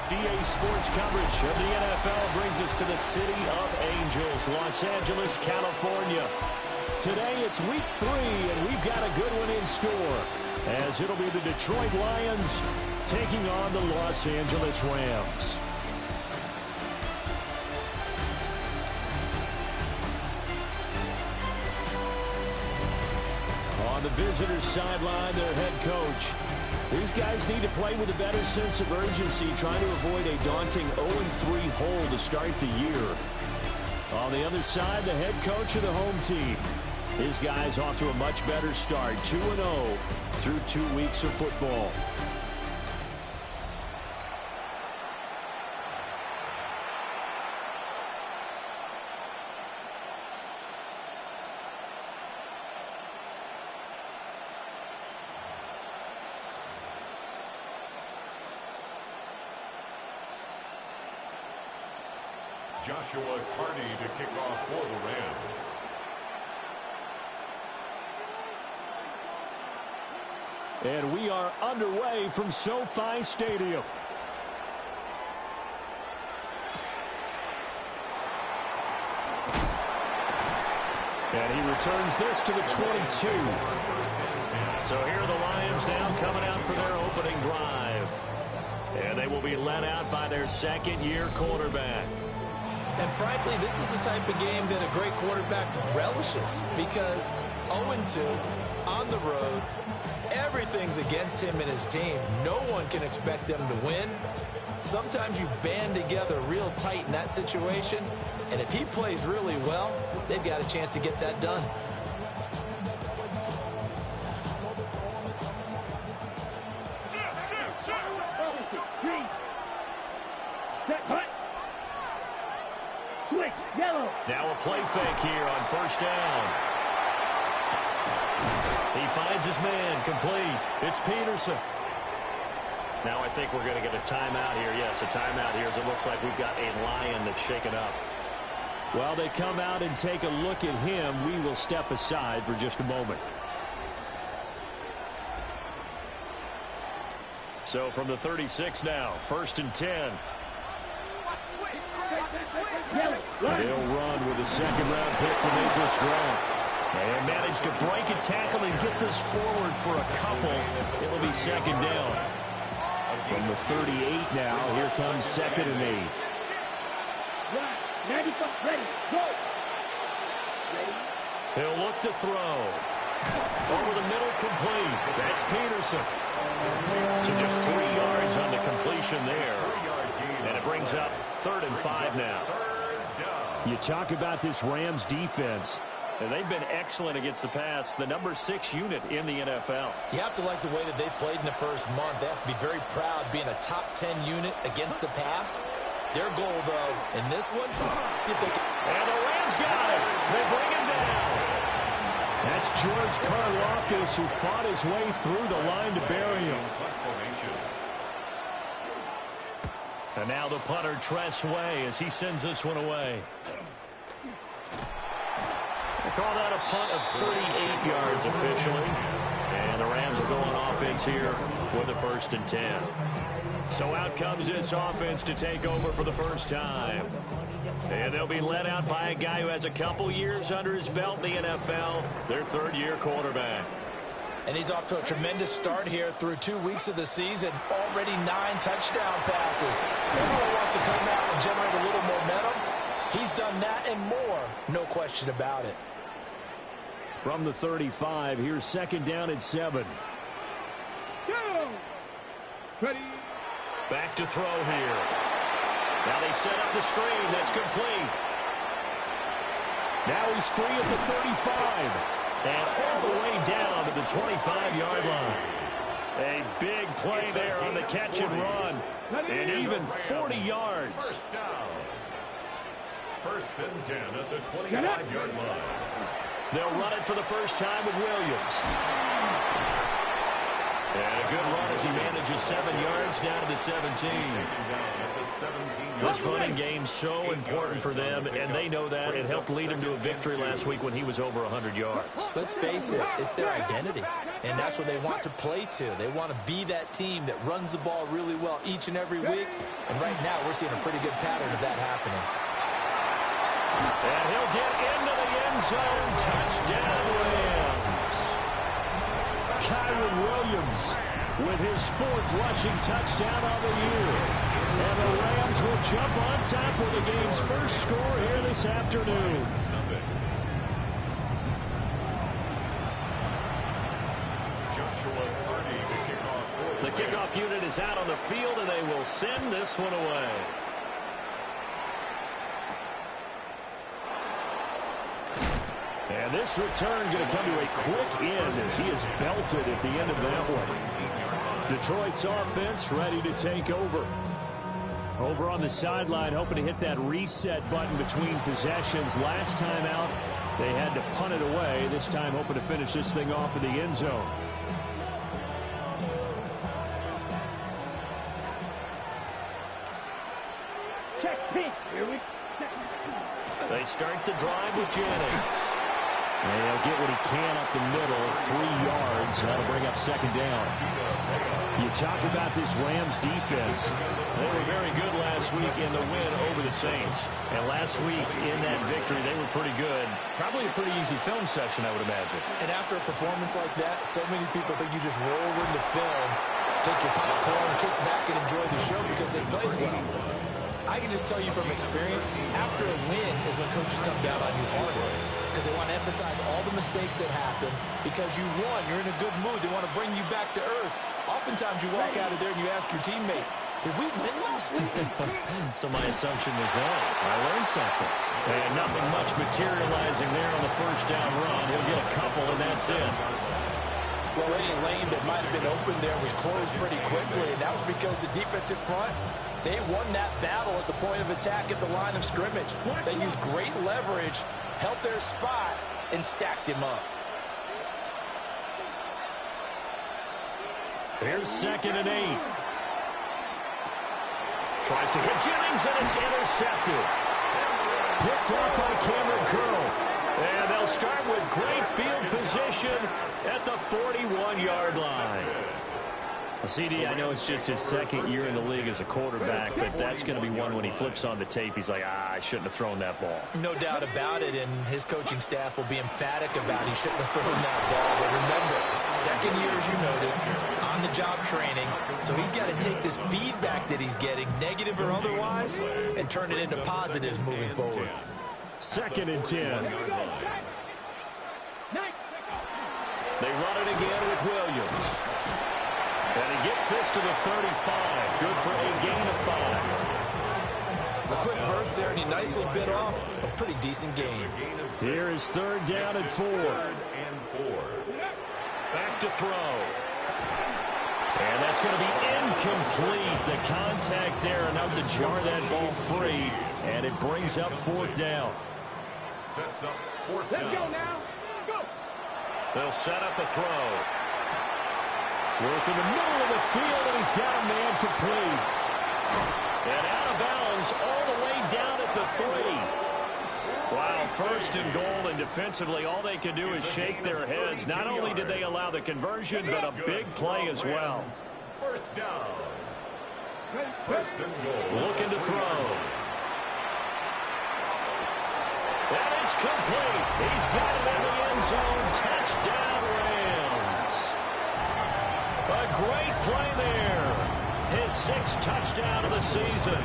DA Sports coverage of the NFL brings us to the City of Angels, Los Angeles, California. Today it's week 3, and we've got a good one in store, as it'll be the Detroit Lions taking on the Los Angeles Rams. On the visitors' sideline, their head coach. These guys need to play with a better sense of urgency, trying to avoid a daunting 0-3 hole to start the year. On the other side, the head coach of the home team. His guys off to a much better start, 2-0 through 2 weeks of football. Joshua Carney to kick off for the Rams. And we are underway from SoFi Stadium. And he returns this to the 22. So here are the Lions now coming out for their opening drive. And they will be led out by their second-year quarterback. And frankly, this is the type of game that a great quarterback relishes, because 0-2 on the road, everything's against him and his team. No one can expect them to win. Sometimes you band together real tight in that situation, and if he plays really well, they've got a chance to get that done. Now a play fake here on first down. He finds his man, complete. It's Peterson. Now I think we're going to get a timeout here. Yes, a timeout here, as it looks like we've got a Lion that's shaken up. While they come out and take a look at him, we will step aside for just a moment. So from the 36 now, 1st and 10. They'll run with a second-round pick from April's draft. And managed to break a tackle and get this forward for a couple. It will be second down. From the 38 now, here comes 2nd and 8. He'll look to throw. Over the middle, complete. That's Peterson. So just 3 yards on the completion there. And it brings up 3rd and 5 now. You talk about this Rams defense. And they've been excellent against the pass, the number 6 unit in the NFL. You have to like the way that they've played in the first month. They have to be very proud being a top 10 unit against the pass. Their goal, though, in this one, see if they can. And the Rams got it. They bring him down. That's George Karlaftis, who fought his way through the line to bury him. And now the punter, Tress Way, as he sends this one away. They call that a punt of 38 yards officially. And the Rams are going offense here with a 1st and 10. So out comes this offense to take over for the first time. And they'll be led out by a guy who has a couple years under his belt in the NFL, their 3rd-year quarterback. And he's off to a tremendous start here through 2 weeks of the season. Already 9 touchdown passes. Everyone wants to come out and generate a little momentum. He's done that and more, no question about it. From the 35, here's 2nd down at 7. Go! Ready? Back to throw here. Now they set up the screen. That's complete. Now he's free at the 35. And all the way down to the 25-yard line. A big play there on the catch and run. And even 40 yards. 1st and 10 at the 25-yard line. They'll run it for the first time with Williams. And a good run as he manages 7 yards down to the 17. This running game so important for them, and they know that. It helped lead them to a victory last week when he was over 100 yards. Let's face it, it's their identity, and that's what they want to play to. They want to be that team that runs the ball really well each and every week, and right now we're seeing a pretty good pattern of that happening. And he'll get into the end zone. Touchdown, Rams. Kyron Williams with his 4th rushing touchdown on the year. And the Rams will jump on top with the game's first score here this afternoon. The kickoff unit is out on the field, and they will send this one away. And this return going to come to a quick end as he is belted at the end of that one. Detroit's offense ready to take over. Over on the sideline, hoping to hit that reset button between possessions. Last time out, they had to punt it away. This time, hoping to finish this thing off in the end zone. They start the drive with Jennings. And he'll get what he can up the middle, 3 yards. That'll bring up second down. You talk about this Rams defense. They were very good last week in the win over the Saints. And last week in that victory, they were pretty good. Probably a pretty easy film session, I would imagine. And after a performance like that, so many people think you just roll into film, take your popcorn, kick back, and enjoy the show because they played well. I can just tell you from experience, after a win is when coaches come down on you harder because they want to emphasize all the mistakes that happen. Because you won, you're in a good mood. They want to bring you back to earth. Oftentimes you walk out of there and you ask your teammate, did we win last week? So my assumption was wrong. I learned something. And nothing much materializing there on the first down run. He'll get a couple, and that's it. Well, any lane that might have been open there was closed pretty quickly, and that was because the defensive front, they won that battle at the point of attack at the line of scrimmage. They used great leverage, held their spot, and stacked him up. Here's 2nd and 8. Tries to hit Jennings, and it's intercepted. Picked off by Cameron Curl. And they'll start with great field position at the 41-yard line. CD, I know it's just his 2nd year in the league as a quarterback, but that's going to be one when he flips on the tape, he's like, I shouldn't have thrown that ball. No doubt about it, and his coaching staff will be emphatic about he shouldn't have thrown that ball. But remember, 2nd year, as you noted, on-the-job training, so he's got to take this feedback that he's getting, negative or otherwise, and turn it into positives moving forward. 2nd and 10. They run it again with Williams. And he gets this to the 35. Good for a gain of 5. A quick burst there, and he nicely bit off a pretty decent gain. Here is 3rd down and 4. Back to throw. And that's going to be incomplete. The contact there enough to jar that ball free, and it brings up 4th down. Sets up 4th down. Let's go now. Go. They'll set up a throw. Work in the middle of the field, and he's got a man complete. And out of bounds all the way down at the 3. Wow, 1st and goal, and defensively all they can do is shake their heads. Not only did they allow the conversion, but a big play as well. 1st down. 1st and goal. Looking to throw. And it's complete. He's got it in the end zone. Touchdown, Rams. A great play there. His 6th touchdown of the season.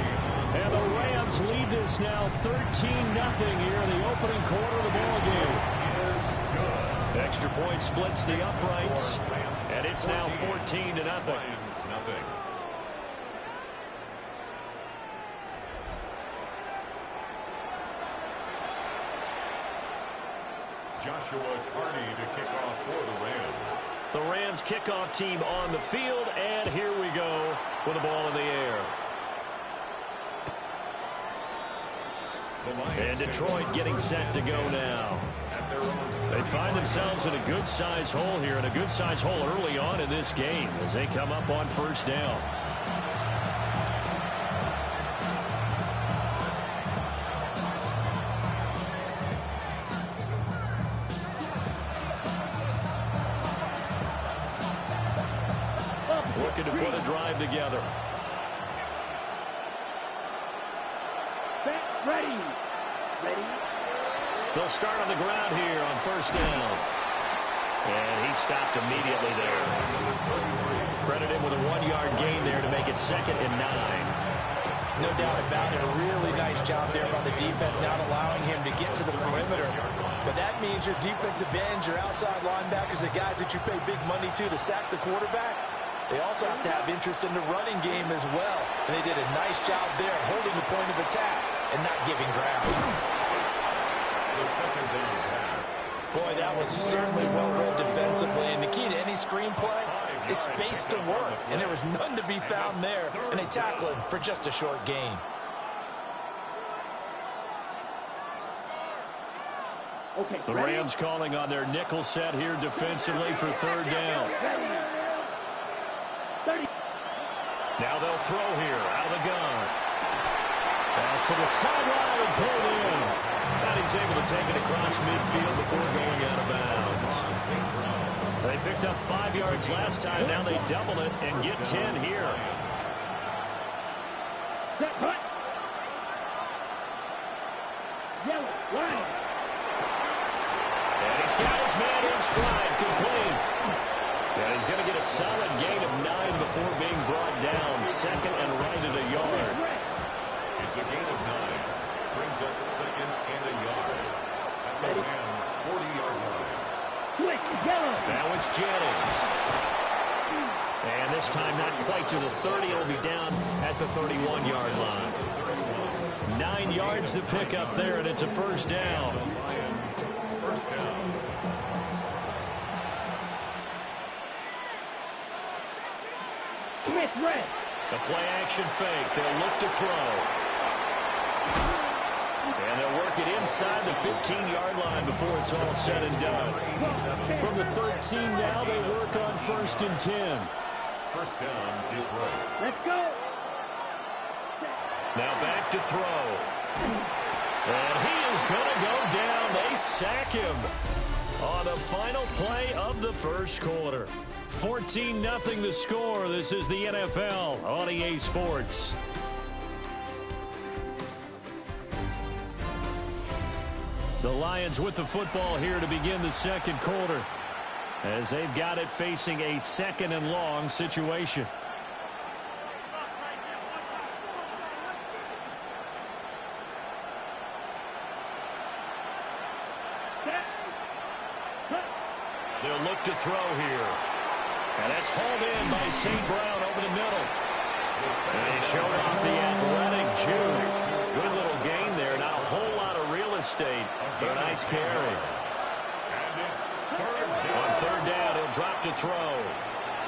And the Rams lead this now 13-0 here in the opening quarter of the ballgame. Extra point splits the uprights. And it's now 14-0. Joshua Carney to kick off for the Rams. The Rams kickoff team on the field, and here we go with the ball in the air. And Detroit getting set to go now. At They find themselves in a good-sized hole here, and a good-sized hole early on in this game as they come up on first down. Looking to put a drive together. Ready. They'll start on the ground here on first down. And he stopped immediately there. Credit him with a 1-yard gain there to make it 2nd and 9. No doubt about it. A really nice job there by the defense, not allowing him to get to the perimeter. But that means your defensive ends, your outside linebackers, the guys that you pay big money to sack the quarterback, they also have to have interest in the running game as well. And they did a nice job there holding the point of attack and not giving ground. The second down pass. Boy, that was certainly well read defensively. And the key to any screenplay is space to work. And there was none to be found there. And they tackle him for just a short gain. Okay. The Rams calling on their nickel set here defensively for third down. Now they'll throw here out of the gun. Pass to the sideline and pulled in. And he's able to take it across midfield before going out of bounds. They picked up 5 yards last time. Now they double it and get 10 here. Set, cut. Yellow, line. And he's got his man in stride, complete. And he's going to get a solid gain of 9 before being brought down. 2nd and right at a yard. It's a gain of 9. Brings up 2nd and a yard. At the Rams' 40-yard line. Switch, yellow. Now it's Jennings. And this time not quite to the 30. It'll be down at the 31-yard line. 9 yards to pick up there, and it's a first down. First down. Smith, red. The play-action fake. They'll look to throw. And they'll work it inside the 15-yard line before it's all said and done. From the 13 now, they work on 1st and 10. First down, Detroit. Let's go. Now back to throw. And he is going to go down. They sack him on the final play of the first quarter. 14-0 the score. This is the NFL on EA Sports. The Lions with the football here to begin the second quarter, as they've got it facing a 2nd and long situation. They'll look to throw here. And that's hauled in by St. Brown over the middle. And he showed off the athletic juke. Good little gain there. Not a whole lot of real estate, but a nice carry. On third down, he'll drop to throw.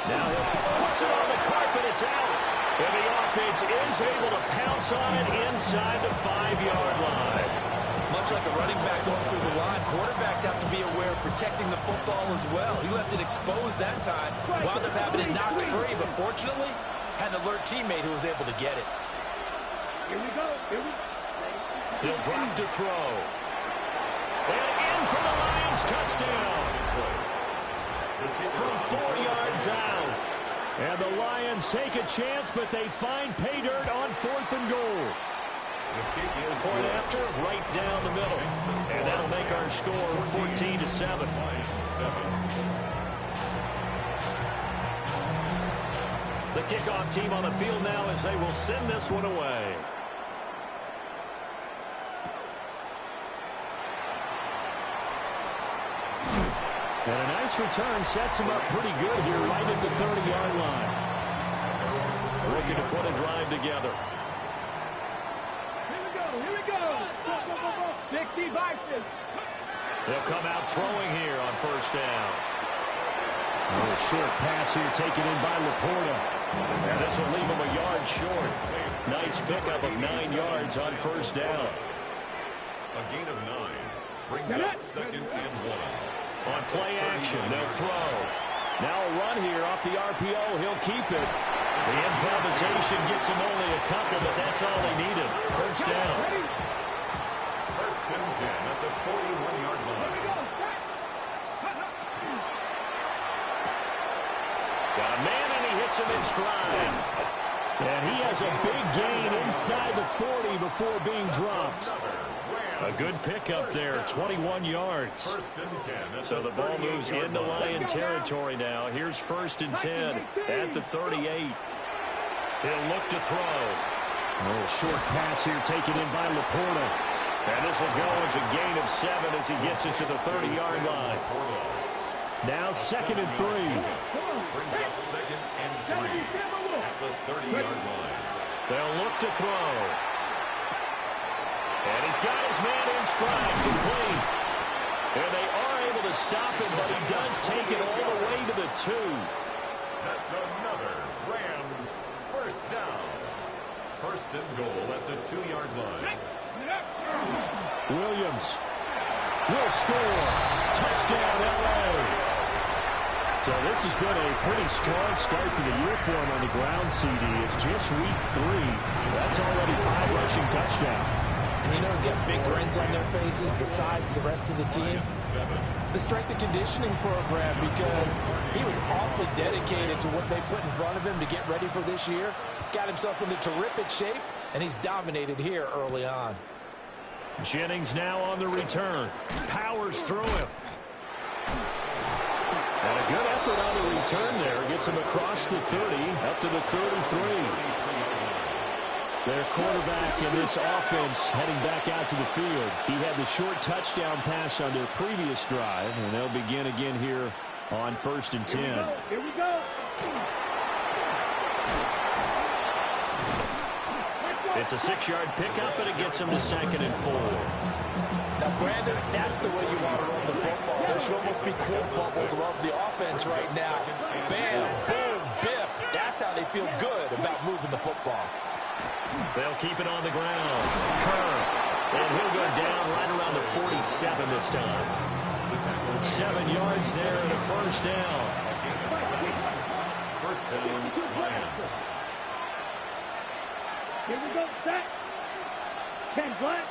Now he'll puts it on the carpet. It's out. And the offense is able to pounce on it inside the 5-yard line. Much like a running back going through the line, quarterbacks have to be aware of protecting the football as well. He left it exposed that time, wound up having it knocked free, but fortunately, had an alert teammate who was able to get it. Here we go. He'll drop to throw. And in for the Lions, touchdown. From 4 yards out. And the Lions take a chance, but they find pay dirt on 4th and goal. Point after, right down the middle. And that'll make our score 14-7. The kickoff team on the field now as they will send this one away. And a nice return sets him up pretty good here right at the 30-yard line. Looking to put a drive together. Here we go. Go. 60 boxes. They'll come out throwing here on first down. A short pass here taken in by Laporta. And this will leave him a yard short. Nice pickup of 9 yards on first down. A gain of 9. Brings up 2nd and 1. On play action, they'll throw. Now a run here off the RPO. He'll keep it. The improvisation gets him only a couple, but that's all they needed. First down. 1st and 10 at the 41-yard line. Got a man, and he hits him in stride. And he has a big gain inside the 40 before being dropped. A good pickup there, 21 yards. 1st and 10. So the ball moves into Lion territory now. Here's 1st and 10 at the 38. He'll look to throw. A little short pass here taken in by Laporta. And this will go as a gain of 7 as he gets it to the 30-yard line. Now 2nd and 3. Brings up 2nd and 3 at the 30-yard line. They'll look to throw. And he's got his man in stride, complete. And they are able to stop him, but he does take it all the way to the 2. That's another Rams first down. 1st and goal at the 2-yard line. Williams will score. Touchdown, L.A. So this has been a pretty strong start to the year for him on the ground, CD. It's just week 3. That's already 5 rushing touchdowns. And you know he's got big grins on their faces besides the rest of the team. The strength and conditioning program, because he was awfully dedicated to what they put in front of him to get ready for this year. Got himself into terrific shape, and he's dominated here early on. Jennings now on the return. Powers through him. And a good effort on the return there. Gets him across the 30, up to the 33. Their quarterback in this offense heading back out to the field. He had the short touchdown pass on their previous drive, and they'll begin again here on 1st and 10. Here we go. It's a 6-yard pickup, and it gets him to 2nd and 4. Now, Brandon, that's the way you want to run the football. There should almost be quote bubbles above the offense right now. Bam, boom, biff. That's how they feel good about moving the football. They'll keep it on the ground. Kerr. And he'll go down right around the 47 this time. 7 yards there and a first down. First down, Lions. Here we go. Set. 10 black.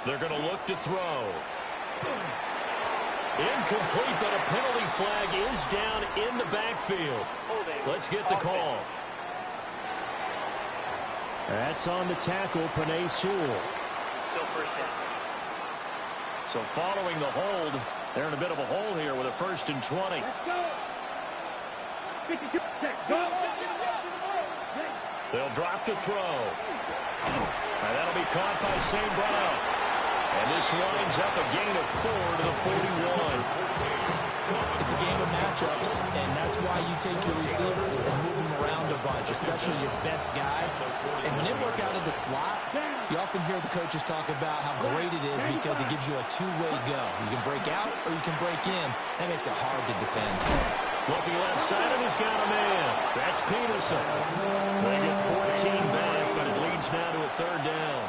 They're going to look to throw. Incomplete, but a penalty flag is down in the backfield. Let's get the call. That's on the tackle, Penei Sewell. Still first down. So following the hold, they're in a bit of a hole here with a 1st and 20. Let's go. 52. Go. They'll drop to throw. And that'll be caught by St. Brown. And this winds up a gain of 4 to the 41. It's a game of matchups, and that's why you take your receivers and move them around a bunch, especially your best guys. And when they work out of the slot, you often hear the coaches talk about how great it is because it gives you a two-way go. You can break out or you can break in. That makes it hard to defend. Looking left side, and he's got a man. That's Peterson. They get 14 back, but it leads now to a 3rd down.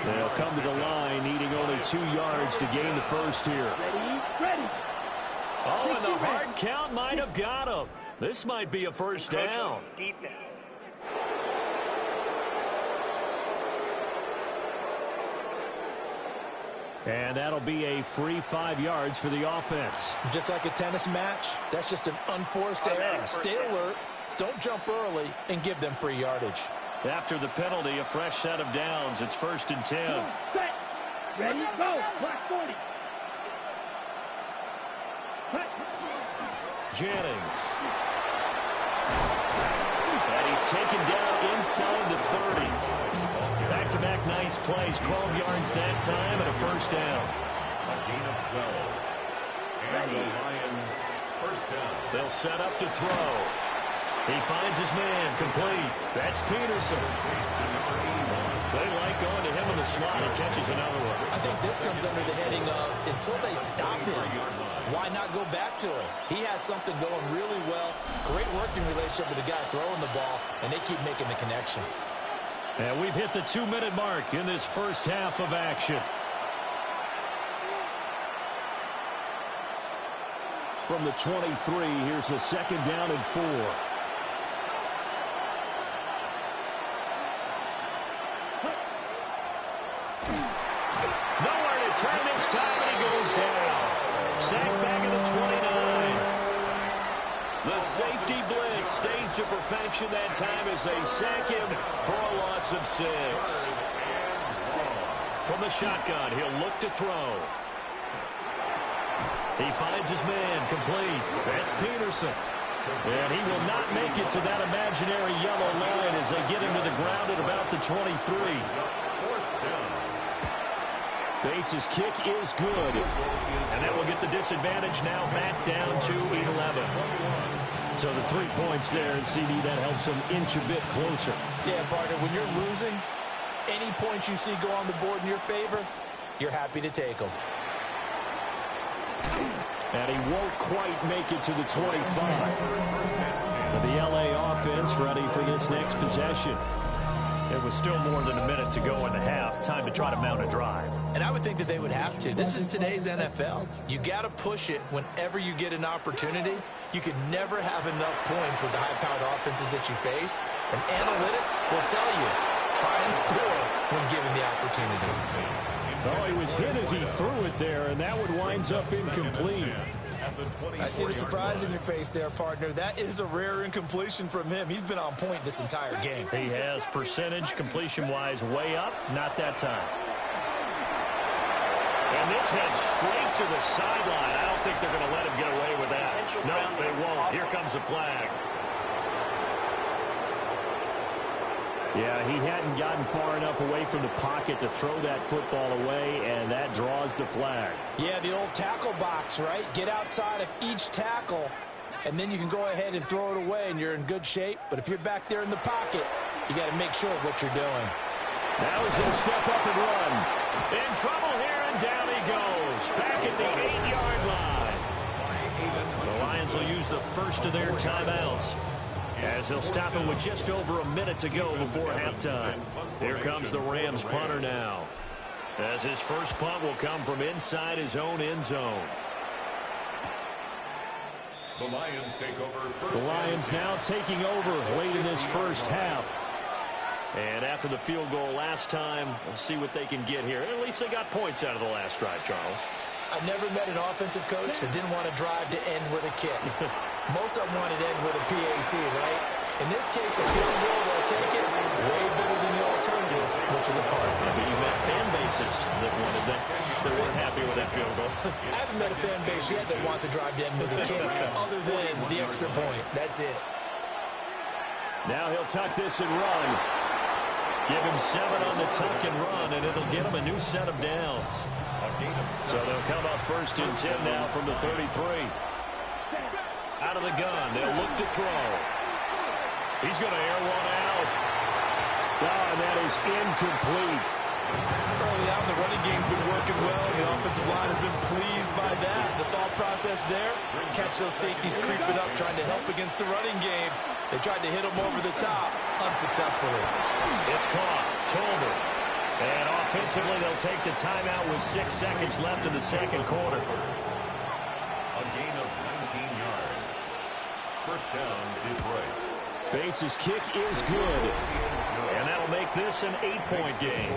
They'll come to the line, needing only 2 yards to gain the first here. Ready. Oh, and the hard count might have got him. This might be a first down. Defense. And that'll be a free 5 yards for the offense. Just like a tennis match, that's just an unforced error. Stay alert, don't jump early, and give them free yardage. After the penalty, a fresh set of downs. It's 1st and 10. Set. Ready, go. Black 40. Jennings. And he's taken down inside the 30. Back-to-back nice plays. 12 yards that time and a first down. A gain of 12. And the Lions first down. They'll set up to throw. He finds his man, complete. That's Peterson. They like going to him in the slot. He catches another one. I think this comes under the heading of until they stop him, why not go back to him? He has something going really well. Great working relationship with the guy throwing the ball, and they keep making the connection. And we've hit the 2-minute mark in this first half of action. From the 23, here's a second down and 4. Nowhere to turn this time, and he goes down. Sacked back at the 29. The safety blitz staged to perfection that time as they sack him for a loss of 6. From the shotgun, he'll look to throw. He finds his man, complete. That's Peterson. And he will not make it to that imaginary yellow line as they get him to the ground at about the 23. Bates' kick is good. And that will get the disadvantage now back down to 11. So the 3 points there, and CD, that helps them inch a bit closer. Yeah, partner, when you're losing, any points you see go on the board in your favor, you're happy to take them. And he won't quite make it to the 25. But the LA offense ready for this next possession. It was still more than a minute to go in the half. Time to try to mount a drive. And I would think that they would have to. This is today's NFL. You got to push it whenever you get an opportunity. You can never have enough points with the high-powered offenses that you face. And analytics will tell you, try and score when given the opportunity. Oh, he was hit as he threw it there, and that one winds up incomplete. I see the surprise in your face there, partner. That is a rare incompletion from him. He's been on point this entire game. He has percentage completion-wise way up. Not that time. And this head straight to the sideline. I don't think they're going to let him get away with that. No, they won't. Here comes the flag. Yeah, he hadn't gotten far enough away from the pocket to throw that football away, and that draws the flag. Yeah, the old tackle box, right? Get outside of each tackle, and then you can go ahead and throw it away, and you're in good shape. But if you're back there in the pocket, you got to make sure of what you're doing. Now he's going to step up and run. In trouble here, and down he goes. Back at the 8-yard line. The Lions will use the first of their timeouts, as they'll stop it with just over a minute to go before halftime. Here comes the Rams punter now, as his first punt will come from inside his own end zone. The Lions take over. The Lions now taking over late in this first half. And after the field goal last time, we'll see what they can get here. At least they got points out of the last drive, Charles. I never met an offensive coach that didn't want to drive to end with a kick. Most of them wanted to end with a PAT, right? In this case, a field goal, they'll take it way better than the alternative, which is a punt. I mean, you've met fan bases that wanted that. They weren't happy with that field goal. I haven't met a fan base yet that wants to drive to end with a kick, other than the extra point. That's it. Now he'll tuck this and run. Give him 7 on the tuck and run, and it'll get him a new set of downs. So they'll come up first and 10 now from the 33. Out of the gun, they'll look to throw. He's going to air one out. Oh, and that is incomplete. Early on, the running game's been working well. The offensive line has been pleased by that. The thought process there, catch those safeties creeping up, trying to help against the running game. They tried to hit them over the top, unsuccessfully. It's caught. Tolbert. And offensively, they'll take the timeout with 6 seconds left in the second quarter. A gain of 19 yards. First down, Detroit. Bates' kick is good. And that'll make this an 8-point game.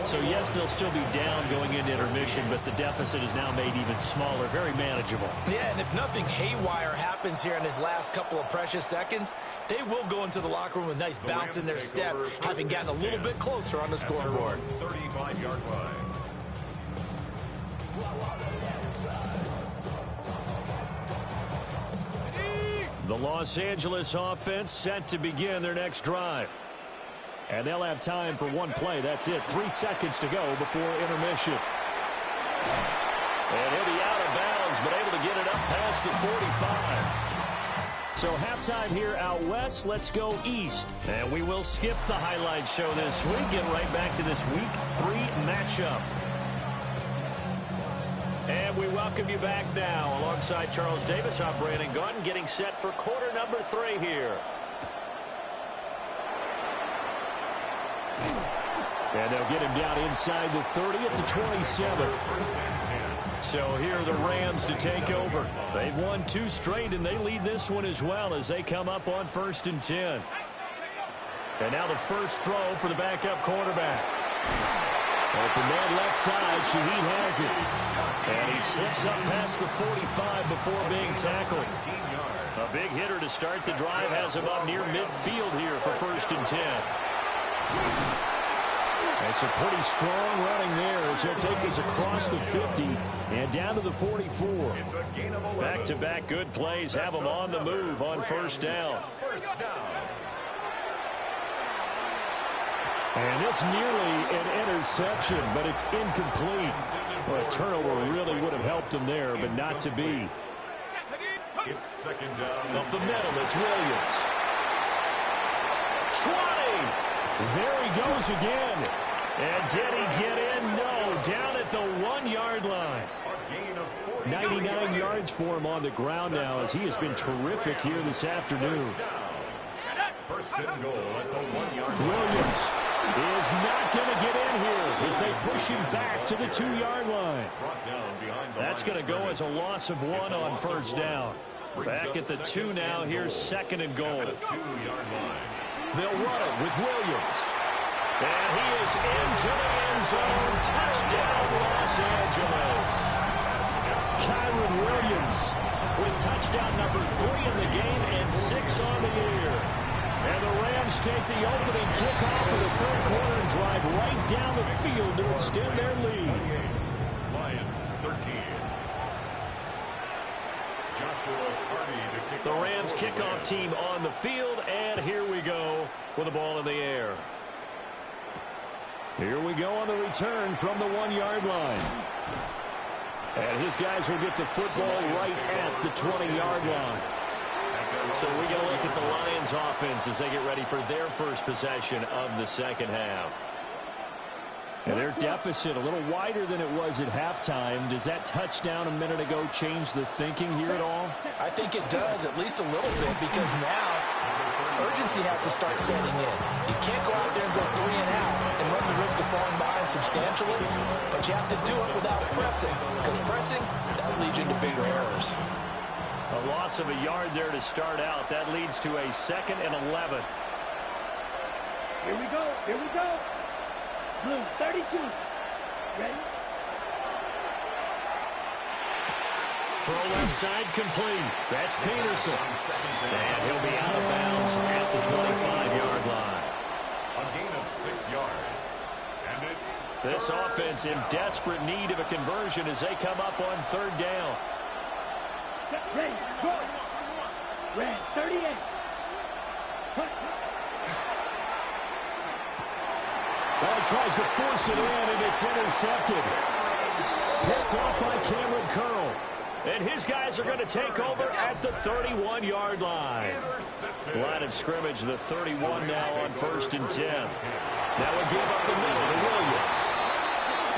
So, yes, they'll still be down going into intermission, but the deficit is now made even smaller, very manageable. Yeah, and if nothing haywire happens here in his last couple of precious seconds, they will go into the locker room with a nice bounce in their step, having gotten a little bit closer on the scoreboard. 35-yard line. The Los Angeles offense set to begin their next drive. And they'll have time for one play. That's it. 3 seconds to go before intermission. And he'll be out of bounds, but able to get it up past the 45. So halftime here out west. Let's go east. And we will skip the highlight show this week. Get right back to this week 3 matchup. And we welcome you back now. Alongside Charles Davis, I'm Brandon Gaudin, getting set for quarter number 3 here. And they'll get him down inside the 30 at the 27. So here are the Rams to take over. They've won 2 straight, and they lead this one as well as they come up on 1st and 10. And now the first throw for the backup quarterback. Open man left side. Shaheed has it. And he slips up past the 45 before being tackled. A big hitter to start the drive has him up near midfield here for 1st and 10. It's a pretty strong running there as he'll take this across the 50 and down to the 44. Back-to-back good plays have him on the move on 1st down. And it's nearly an interception, but it's incomplete. Well, a turnover really would have helped him there, but not to be. It's 2nd down. Up the middle, it's Williams. 20! There he goes again. And did he get in? No, down at the 1-yard line. 99 yards for him on the ground now as he has been terrific here this afternoon. 1st and goal at the 1-yard line. Williams is not going to get in here as they push him back to the 2-yard line. That's going to go as a loss of 1 on 1st down. Back at the 2 now. Here's 2nd and goal. They'll run it with Williams. And he is into the end zone. Touchdown, Los Angeles. Kyron Williams with touchdown number 3 in the game and 6 on the year. And the Rams take the opening kickoff of the 3rd quarter and drive right down the field to extend their lead. Lions 13. The Rams kickoff team on the field, and here we go with the ball in the air. Here we go on the return from the 1-yard line. And his guys will get the football right at the 20-yard line. So we get a look at the Lions offense as they get ready for their first possession of the 2nd half. And their deficit a little wider than it was at halftime. Does that touchdown a minute ago change the thinking here at all? I think it does, at least a little bit, because now urgency has to start setting in. You can't go out there and go 3 and out and run the risk of falling behind substantially, but you have to do it without pressing, because pressing, that leads you into bigger errors. A loss of a yard there to start out. That leads to a 2nd and 11. Here we go. Here we go. Blue 32. Ready? Throw left side complete. That's Peterson. And he'll be out of bounds at the 25-yard line. A gain of 6 yards. And it's this offense in desperate need of a conversion as they come up on 3rd down. Ready, go. Red 38. Well, he tries to force it in, and it's intercepted. Picked off by Cameron Curl. And his guys are going to take over at the 31-yard line. Line of scrimmage, the 31 now on 1st and 10. Now we give up the middle to Williams.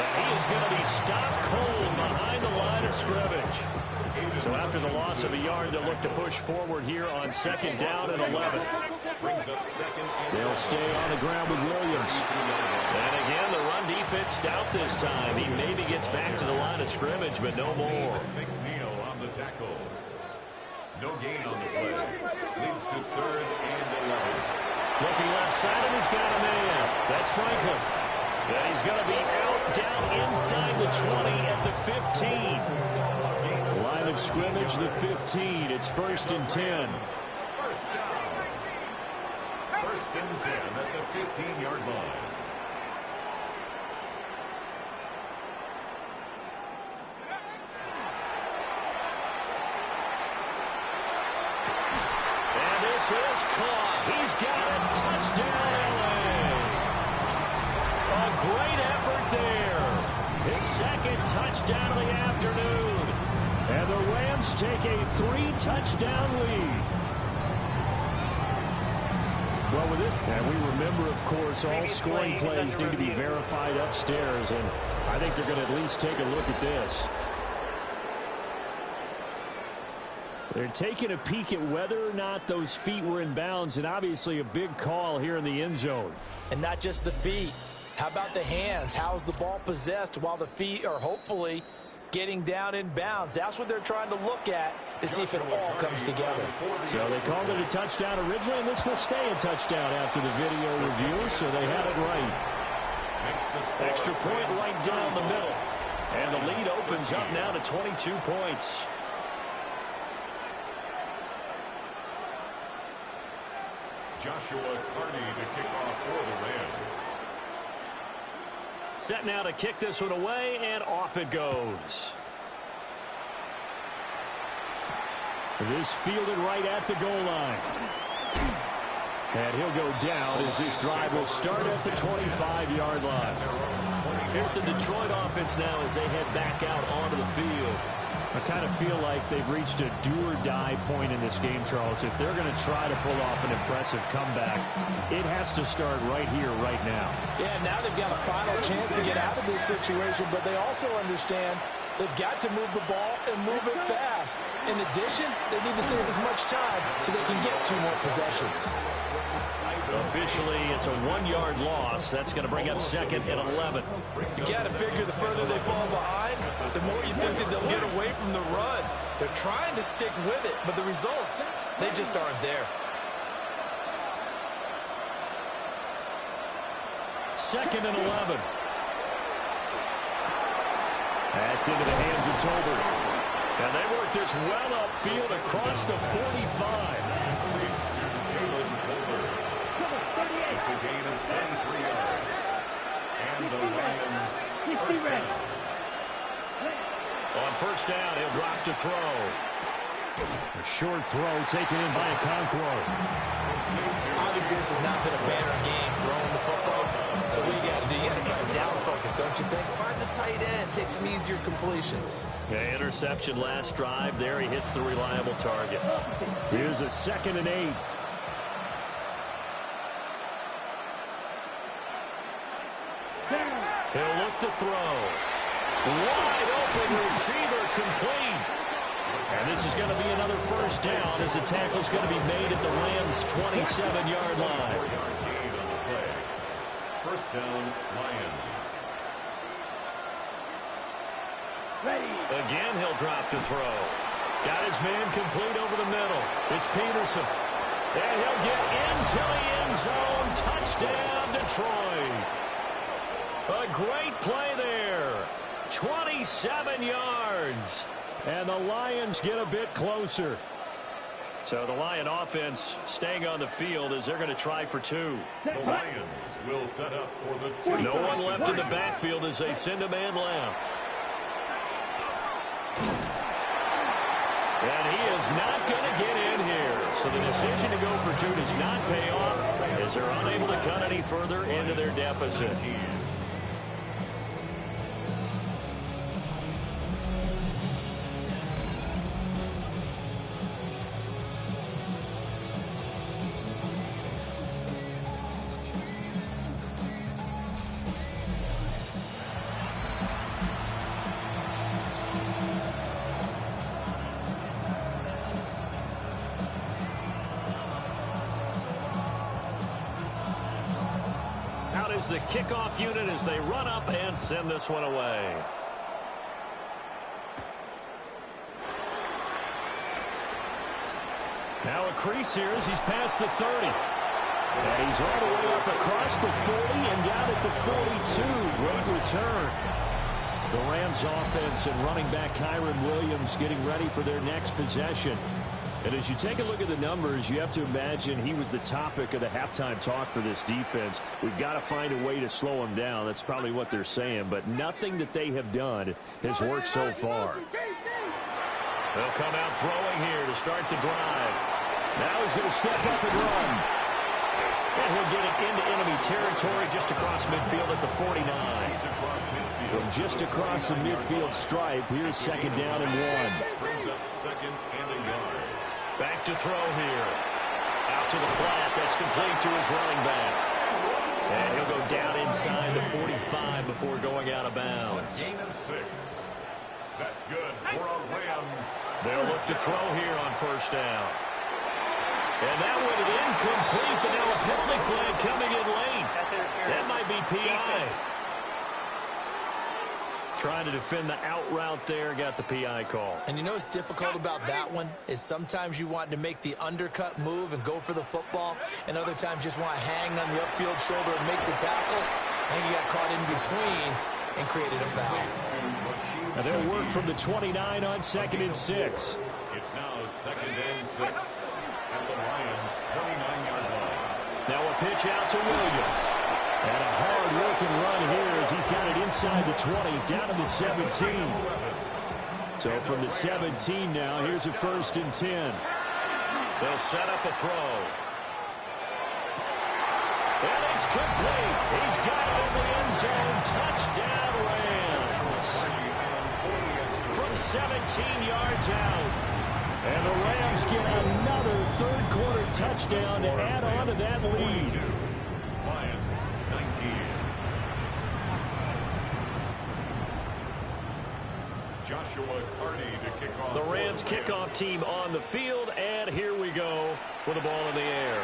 And he is going to be stopped cold behind the line of scrimmage. So after the loss of a yard, they'll look to push forward here on 2nd down and 11. They'll stay on the ground with Williams. And again, the run defense stout this time. He maybe gets back to the line of scrimmage, but no more. McNeil on the tackle. No gain on the play. Leads to 3rd and 11. Looking left side, and he's got a man. That's Franklin. And he's going to be out down inside the 20 at the 15. Line of scrimmage, the 15. It's 1st and 10. First down. 1st and 10 at the 15-yard line. And this is caught. He's got it. Touchdown, LA. A great effort there. His 2nd touchdown of the afternoon. And the Rams take a 3-touchdown lead. Well, with this, and we remember, of course, all scoring plays need to be verified upstairs, and I think they're going to at least take a look at this. They're taking a peek at whether or not those feet were in bounds, and obviously a big call here in the end zone. And not just the feet. How about the hands? How's the ball possessed while the feet are hopefully getting down in bounds? That's what they're trying to look at to see if it all comes together. So they called it a touchdown originally, and this will stay a touchdown after the video review, so they had it right. Extra point right down the middle. And the lead opens up now to 22 points. Joshua Carney to kick off for the Rams. Set now to kick this one away, and off it goes. This fielded right at the goal line. And he'll go down as this drive will start at the 25-yard line. Here's the Detroit offense now as they head back out onto the field. I kind of feel like they've reached a do-or-die point in this game, Charles. If they're going to try to pull off an impressive comeback, it has to start right here, right now. Yeah, now they've got a final chance to get out of this situation, but they also understand they've got to move the ball and move it fast. In addition, they need to save as much time so they can get 2 more possessions. Officially, it's a 1-yard loss. That's going to bring up 2nd and 11. You got to figure the further they fall behind, the more you think that they'll get away from the run. They're trying to stick with it, but the results, they just aren't there. 2nd and 11. That's into the hands of Tolbert. And they work this well upfield across the 45. It's a gain of 23 yards. And the Lions first down. On first down, he'll drop to throw. A short throw taken in by Okonkwo. Obviously, this has not been a banner game throwing the football. So what you got to do, you got to kind of down focus, don't you think? Find the tight end, take some easier completions. Yeah, interception last drive. There he hits the reliable target. Here's a 2nd and 8. He'll look to throw. Wide open receiver complete. And this is going to be another first down as the tackle's going to be made at the Rams' 27-yard line. Gain on the play. First down, Lions. Ready. Again, he'll drop to throw. Got his man complete over the middle. It's Peterson. And he'll get into the end zone. Touchdown, Detroit. A great play there. 27 yards. And the Lions get a bit closer. So the Lion offense staying on the field as they're going to try for 2. The Lions will set up for the 2. No one left in the backfield as they send a man left. And he is not going to get in here. So the decision to go for 2 does not pay off as they're unable to cut any further into their deficit. The kickoff unit as they run up and send this one away. Now a crease here as he's past the 30. And he's all the way up across the 40 and down at the 42. Great return. The Rams offense and running back Kyron Williams getting ready for their next possession. And as you take a look at the numbers, you have to imagine he was the topic of the halftime talk for this defense. We've got to find a way to slow him down. That's probably what they're saying. But nothing that they have done has worked so far. They'll come out throwing here to start the drive. Now he's going to step up and run. And he'll get it into enemy territory just across midfield at the 49. From just across the midfield stripe, here's 2nd down and 1. Brings up 2nd and a yard. Back to throw here. Out to the flat. That's complete to his running back. And he'll go down inside the 45 before going out of bounds. Gain of 6. That's good for our Rams. They'll look to throw here on first down. And that one incomplete, but now a penalty flag coming in late. That might be PI. Trying to defend the out route there, got the PI call. And you know what's difficult about that one is sometimes you want to make the undercut move and go for the football, and other times just want to hang on the upfield shoulder and make the tackle. I think he got caught in between and created a foul. Now they'll work from the 29 on 2nd and 6. It's now 2nd and 6 at the Lions' 29-yard line. Now a pitch out to Williams. And a hard-working run here as he's got it inside the 20, down to the 17. So from the 17 now, here's a 1st and 10. They'll set up a throw. And it's complete. He's got it in the end zone. Touchdown, Rams. From 17 yards out. And the Rams get another third-quarter touchdown to add on to that lead. Lions 19. Joshua Carney to kick off. The Rams kickoff team on the field, and here we go with the ball in the air.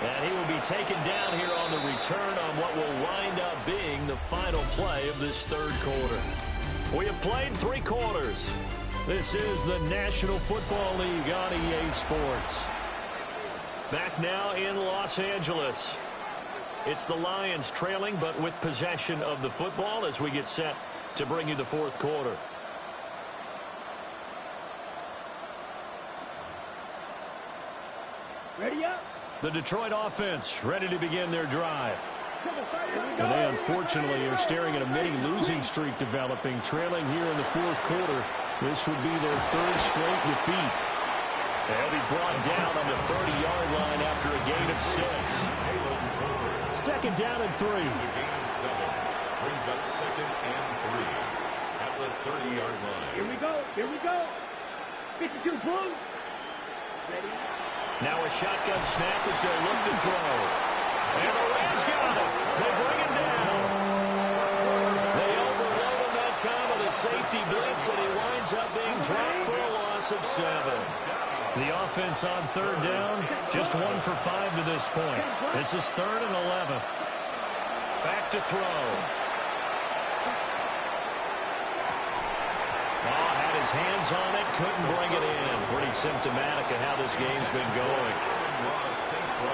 And he will be taken down here on the return on what will wind up being the final play of this third quarter. We have played 3 quarters. This is the National Football League on EA Sports. Back now in Los Angeles. It's the Lions trailing, but with possession of the football as we get set to bring you the fourth quarter. Ready up. The Detroit offense ready to begin their drive. And they unfortunately are staring at a mini losing streak developing, trailing here in the fourth quarter. This would be their 3rd straight defeat. They'll be brought down on the 30-yard line after a gain of 6. 2nd down and 3. To gain 7. Brings up 2nd and 3 at the 30-yard line. Here we go. Here we go. 52 Blue. Ready. Now a shotgun snap as they'll look to throw. And the Rams got him. They bring him down. They overload him that time with a safety blitz, and he winds up being dropped for a loss of 7. The offense on 3rd down, just 1 for 5 to this point. This is 3rd and 11. Back to throw. Oh, had his hands on it, couldn't bring it in. Pretty symptomatic of how this game's been going.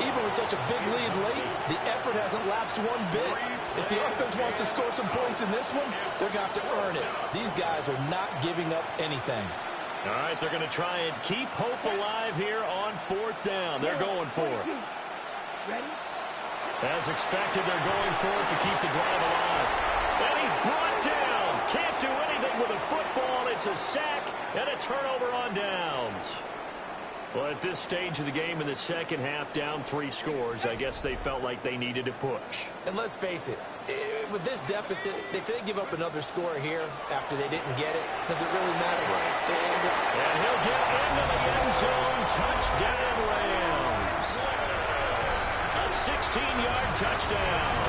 Even with such a big lead late, the effort hasn't lapsed one bit. If the offense wants to score some points in this one, they're going to have to earn it. These guys are not giving up anything. All right, they're going to try and keep hope alive here on 4th down. They're going for it. Ready. As expected, they're going for it to keep the drive alive. And he's brought down. Can't do anything with a football. It's a sack and a turnover on downs. Well, at this stage of the game in the second half, down 3 scores, I guess they felt like they needed to push. And let's face it, with this deficit, if they give up another score here after they didn't get it, does it really matter? And he'll get into the end zone. Touchdown, Rams. A 16-yard touchdown.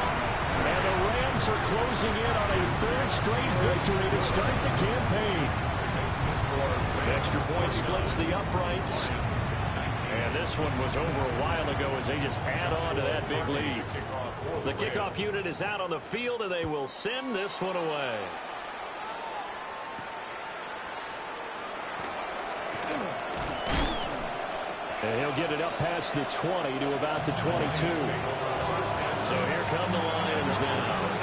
And the Rams are closing in on a 3rd straight victory to start the campaign. Extra point splits the uprights. And this one was over a while ago as they just add on to that big lead. The kickoff unit is out on the field, and they will send this one away. And he'll get it up past the 20 to about the 22. So here come the Lions now.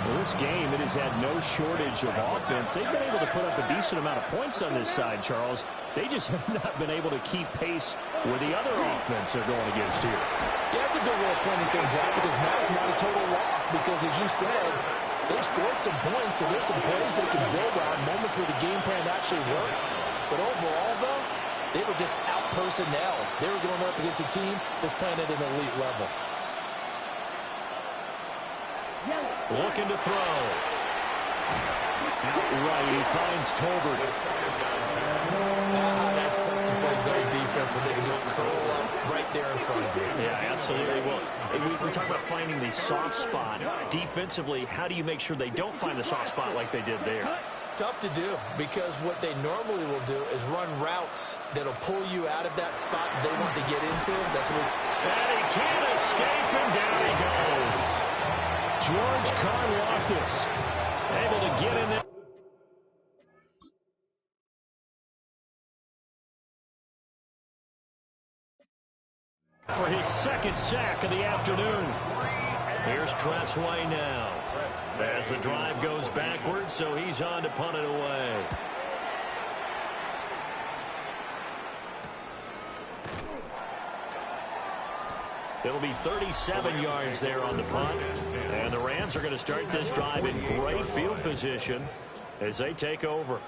Well, this game, it has had no shortage of offense. They've been able to put up a decent amount of points on this side, Charles. They just have not been able to keep pace with the other offense they're going against here. Yeah, that's a good way of pointing things out because now it's not a total loss because, as you said, they've scored some points and there's some plays they can build on, moments where the game plan actually worked. But overall, though, they were just out personnel. They were going up against a team that's playing at an elite level. Looking to throw. Right, he finds Tolbert. That's tough to play zone defense when they can just curl up right there in front of you. Yeah, absolutely. Well, we talk about finding the soft spot. Defensively, how do you make sure they don't find the soft spot like they did there? Tough to do, because what they normally will do is run routes that'll pull you out of that spot they want to get into. That's what and he can't escape, and down he goes. George Karlaftis able to get in there. For his second sack of the afternoon. Here's Tressway now. As the drive goes backwards, so he's on to punt it away. It'll be 37 yards there on the punt. And the Rams are going to start this drive in great field position as they take over.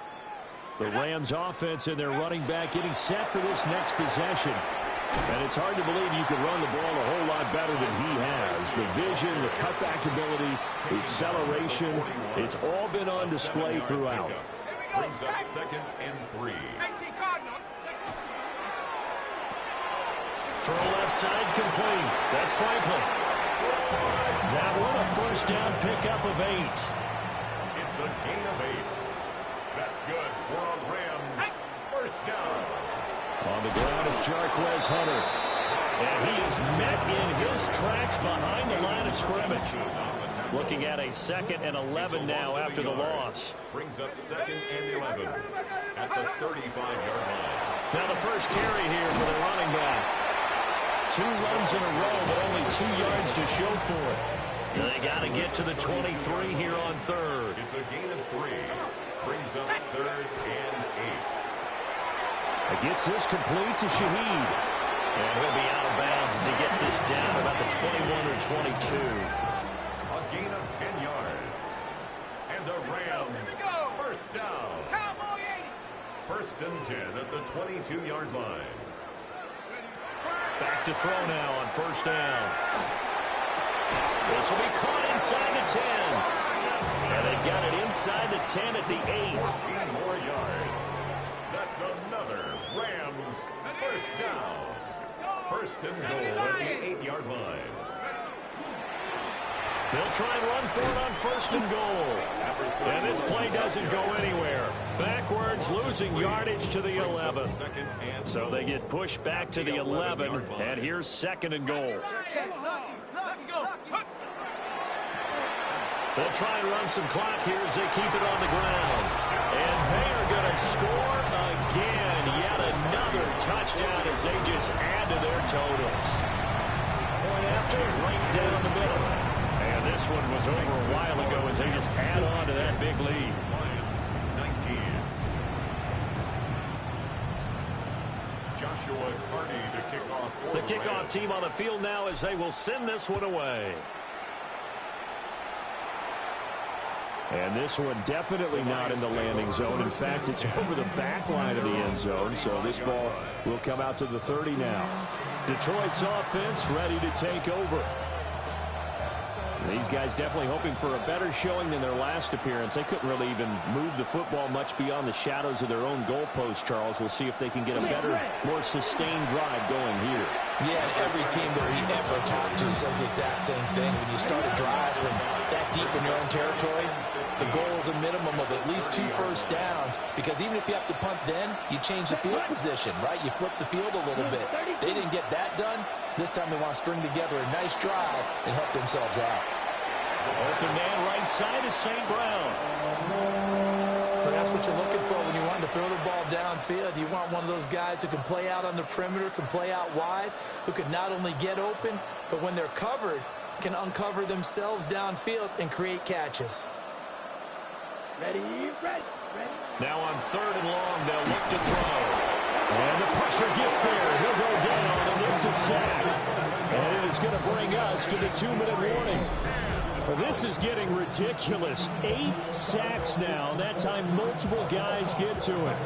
The Rams offense and their running back getting set for this next possession. And it's hard to believe you can run the ball a whole lot better than he has. The vision, the cutback ability, the acceleration, it's all been on display throughout. Brings up 2nd and 3. Throw left side complete. That's Franklin. That one a first down pickup of 8. It's a gain of 8. That's good for a Rams first down. On the ground is Jarquez Hunter. And he is met in his tracks behind the line of scrimmage. Looking at a 2nd and 11 now after the loss. Brings up 2nd and 11 at the 35-yard line. Now the first carry here for the running back. 2 runs in a row, but only 2 yards to show for it. They got to get to the 23 here on 3rd. It's a gain of 3. Brings up 3rd and 8. Gets this complete to Shaheed. And he'll be out of bounds as he gets this down about the 21 or 22. A gain of 10 yards. And the Rams first down. 1st and 10 at the 22-yard line. Back to throw now on 1st down. This will be caught inside the 10. And they've got it inside the 10 at the 8. 14 more yards. That's another Rams first down. 1st and goal at the 8-yard line. They'll try and run for it on 1st and goal. And this play doesn't go anywhere. Backwards, losing yardage to the 11. So they get pushed back to the 11, and here's 2nd and goal. They'll try and run some clock here as they keep it on the ground. And they are going to score again. Yet another touchdown as they just add to their totals. Point after, right down the middle. And this one was over a while ago as they just add on to that big lead. Lions 19. Joshua Carney to kick off for The kickoff team on the field now as they will send this one away. And this one definitely not in the landing zone. In fact, it's over the back line of the end zone. So this ball will come out to the 30 now. Detroit's offense ready to take over. These guys definitely hoping for a better showing than their last appearance. They couldn't really even move the football much beyond the shadows of their own goalpost, Charles. We'll see if they can get a better, more sustained drive going here. Yeah, and every team that we ever talk to says the exact same thing. When you start a drive from that deep in your own territory, the goal is a minimum of at least 2 first downs, because even if you have to punt then, you change the field position, right? You flip the field a little bit. They didn't get that done. This time they want to string together a nice drive and help themselves out. Open man right side is St. Brown. But that's what you're looking for when you want to throw the ball downfield. You want one of those guys who can play out on the perimeter, can play out wide, who can not only get open, but when they're covered, can uncover themselves downfield and create catches. Ready. Now on 3rd and long, they'll look to throw. And the pressure gets there. He'll go down, and it's a sack. And it is going to bring us to the 2-minute warning. This is getting ridiculous. 8 sacks now. That time, multiple guys get to it.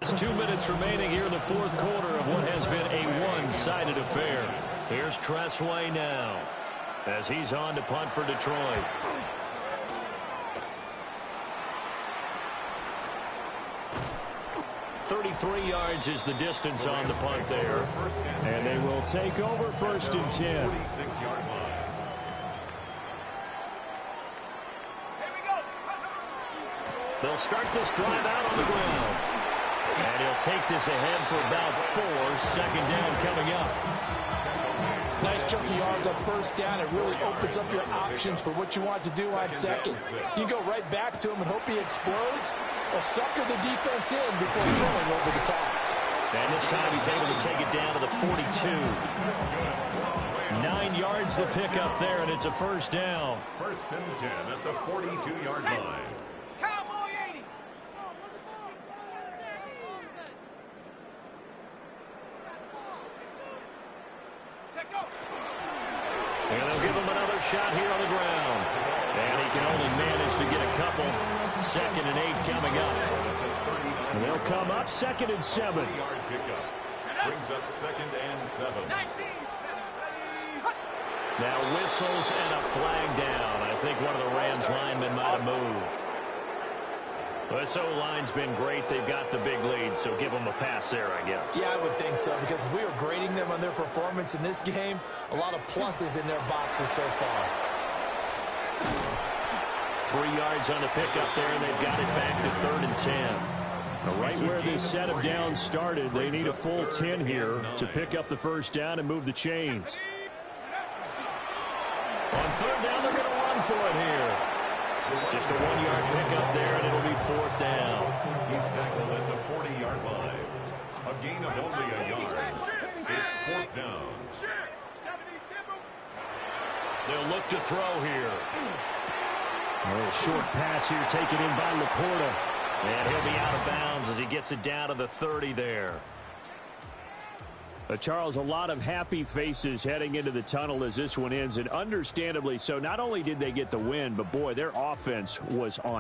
There's 2 minutes remaining here in the 4th quarter of what has been a one-sided affair. Here's Tressway now as he's on to punt for Detroit. 3 yards is the distance on the punt there. And they will take over 1st and 10. 46-yard line. They'll start this drive out on the ground. And he'll take this ahead for about 4. 2nd down coming up. Nice chunky yards on 1st down. It really opens up your options for what you want to do on 2nd. You go right back to him and hope he explodes, or sucker the defense in before throwing over the top. And this time he's able to take it down to the 42. 9 yards to pick up there, and it's a 1st down. 1st and 10 at the 42-yard line. And they'll give him another shot here on the ground. And he can only manage to get a couple. 2nd and 8 coming up. And they'll come up 2nd and 7. 3-yard pickup. Brings up 2nd and 7. Now whistles and a flag down. I think one of the Rams linemen might have moved. This O-line's been great. They've got the big lead, so give them a pass there, I guess. Yeah, I would think so, because if we were grading them on their performance in this game, a lot of pluses in their boxes so far. 3 yards on the pickup there, and they've got it back to 3rd and 10. Right where this set of downs started, they need a full 10 here to pick up the 1st down and move the chains. On 3rd down, they're going to run for it here. Just a 1-yard pickup there, and it'll be 4th down. He's tackled at the 40-yard line. A gain of only a yard. It's 4th down. They'll look to throw here. A little short pass here taken in by Laporta. And he'll be out of bounds as he gets it down to the 30 there. Charles, a lot of happy faces heading into the tunnel as this one ends, and understandably so. Not only did they get the win, but boy, their offense was on